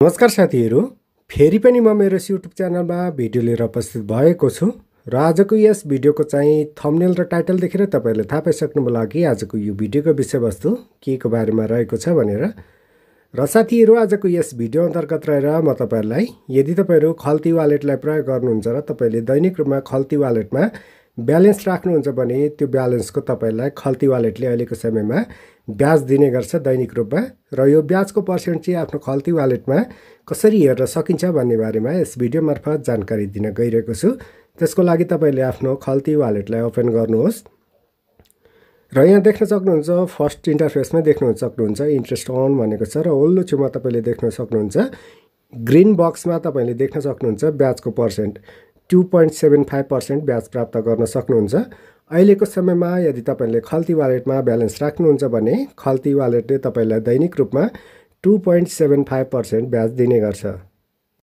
नमस्कार साथीहरू, फेरि पनि म मेरो युट्युब च्यानलमा भिडियो लिएर उपस्थित भएको छु र आजको यस भिडियोको चाहिँ थम्बनेल र टाइटल देखेर तपाईहरुले थाहा पाइसक्नुभयो कि आजको यो भिडियोको विषयवस्तु केको बारेमा रहेको छ भनेर। र साथीहरू, आजको यस भिडियो अन्तर्गत रहेर म तपाईहरुलाई यदि तपाईहरु खल्ती वालेटलाई प्रयोग गर्नुहुन्छ र तपाईले दैनिक रूपमा खल्ती वालेटमा ब्यालेन्स राख्नुहुन्छ भने त्यो ब्यालेन्सको तपाईलाई खल्ती वालेटले अहिलेको समयमा ब्याज दिने गर्छ दैनिक रूपमा, र यो ब्याजको पर्सेन्ट चाहिँ आफ्नो खल्ती वालेटमा कसरी हेर्न सकिन्छ भन्ने बारेमा यस भिडियो मार्फत जानकारी दिन गइरहेको छु। त्यसको लागि तपाईले आफ्नो खल्ती वालेटलाई ओपन गर्नुहोस् र यहाँ देख्न सक्नुहुन्छ फर्स्ट इन्टरफेसमा देख्न सक्नुहुन्छ इन्ट्रेस्ट अन भनेको छ र ओल्लो छेउमा तपाईले देख्न सक्नुहुन्छ ग्रीन बक्समा तपाईले देख्न सक्नुहुन्छ ब्याजको पर्सेन्ट 2.75% ब्याज प्राप्त गर्न सक्नुहुन्छ। अहिलेको समयमा यदि तपाईले खल्ती वालेटमा ब्यालेन्स राख्नुहुन्छ भने खल्ती वालेटले तपाईलाई दैनिक रूपमा 2.75% ब्याज दिने गर्छ।